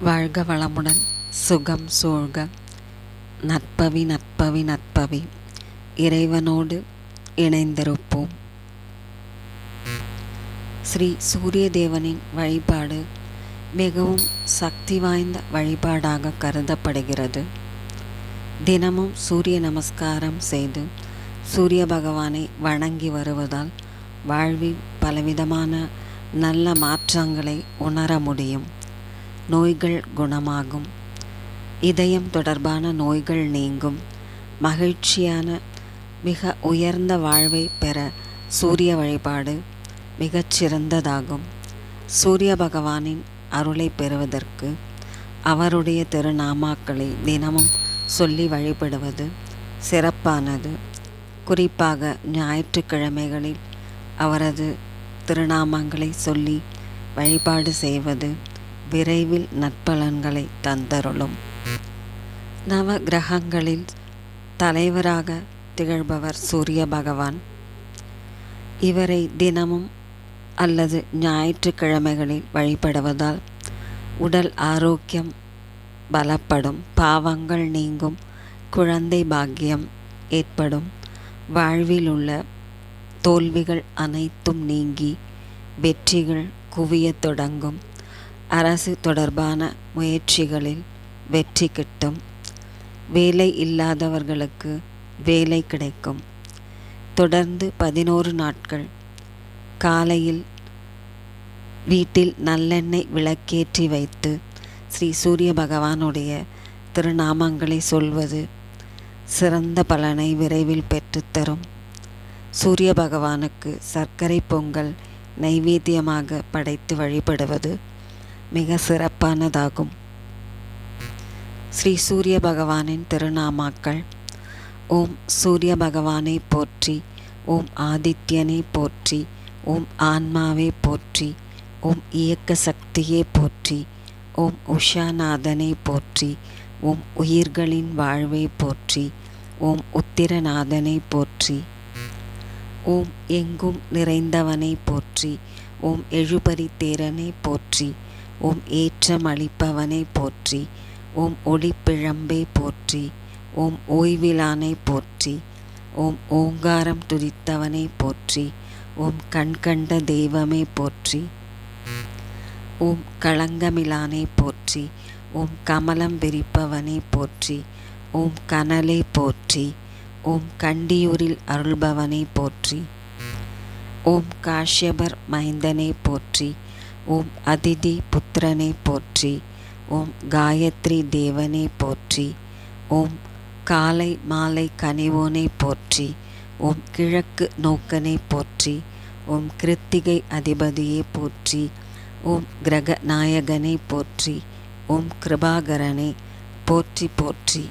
வாழ்க வளமுடன், சுகம் சூழ்க. நற்பவி நற்பவி நற்பவி. இறைவனோடு இணைந்திருப்போம். ஸ்ரீ சூரிய தேவனின் வழிபாடு மிகவும் சக்தி வாய்ந்த வழிபாடாக கருதப்படுகிறது. தினமும் சூரிய நமஸ்காரம் செய்து சூரிய பகவானை வணங்கி வருவதால் வாழ்வில் பலவிதமான நல்ல மாற்றங்களை உணர முடியும். நோய்கள் குணமாகும், இதயம் தொடர்பான நோய்கள் நீங்கும், மகிழ்ச்சியான மிக உயர்ந்த வாழ்வை பெற சூரிய வழிபாடு மிகச்சிறந்ததாகும். சூரிய பகவானின் அருளை பெறுவதற்கு அவருடைய திருநாமாக்களை தினமும் சொல்லி வழிபடுவது சிறப்பானது. குறிப்பாக ஞாயிற்றுக்கிழமைகளில் அவரது திருநாமங்களை சொல்லி வழிபாடு செய்வது விரைவில் நற்பலன்களை தந்தருளும். நவ கிரகங்களில் தலைவராக திகழ்பவர் சூரிய பகவான். இவரை தினமும் அல்லது ஞாயிற்றுக்கிழமைகளில் வழிபடுவதால் உடல் ஆரோக்கியம் பலப்படும், பாவங்கள் நீங்கும், குழந்தை பாக்கியம் ஏற்படும், வாழ்வில் உள்ள தோல்விகள் அனைத்தும் நீங்கி வெற்றிகள் குவியத் தொடங்கும், அரசு தொடர்பான முயற்சிகளில் வெற்றி கிட்டும், வேலை இல்லாதவர்களுக்கு வேலை கிடைக்கும். தொடர்ந்து 11 நாட்கள் காலையில் வீட்டில் நல்லெண்ணெய் விளக்கேற்றி வைத்து ஸ்ரீ சூரிய பகவானுடைய திருநாமங்களை சொல்வது சிறந்த பலனை விரைவில் பெற்றுத்தரும். சூரிய பகவானுக்கு சர்க்கரை பொங்கல் நைவேத்தியமாக படைத்து வழிபடுவது மிக சிறப்பானதாகும். ஸ்ரீ சூரிய பகவானின் திருநாமாக்கள்: ஓம் சூரிய பகவானை போற்றி, ஓம் ஆதித்யனை போற்றி, ஓம் ஆன்மாவை போற்றி, ஓம் இயக்க சக்தியை போற்றி, ஓம் உஷாநாதனை போற்றி, ஓம் உயிர்களின் வாழ்வை போற்றி, ஓம் உத்திரநாதனை போற்றி, ஓம் எங்கும் நிறைந்தவனை போற்றி, ஓம் எழுபறி தேரனை போற்றி, ஓம் ஏற்றம் அளிப்பவனை போற்றி, ஓம் ஒளிப்பிழம்பை போற்றி, ஓம் ஓய்விலானை போற்றி, ஓம் ஓங்காரம் துதித்தவனை போற்றி, ஓம் கண்கண்ட தெய்வமே போற்றி, ஓம் களங்கமிலானை போற்றி, ஓம் கமலம் விரிப்பவனை போற்றி, ஓம் கனலை போற்றி, ஓம் கண்டியூரில் அருள்பவனை போற்றி, ஓம் காஷ்யபர் மைந்தனை போற்றி, ஓம் அதிதி புத்திரனை போற்றி, ஓம் காயத்ரி தேவனை போற்றி, ஓம் காலை மாலை கனிவோனை போற்றி, ஓம் கிழக்கு நோக்கனை போற்றி, ஓம் கிருத்திகை அதிபதியை போற்றி, ஓம் கிரக நாயகனை போற்றி, ஓம் கிருபாகரனை போற்றி போற்றி.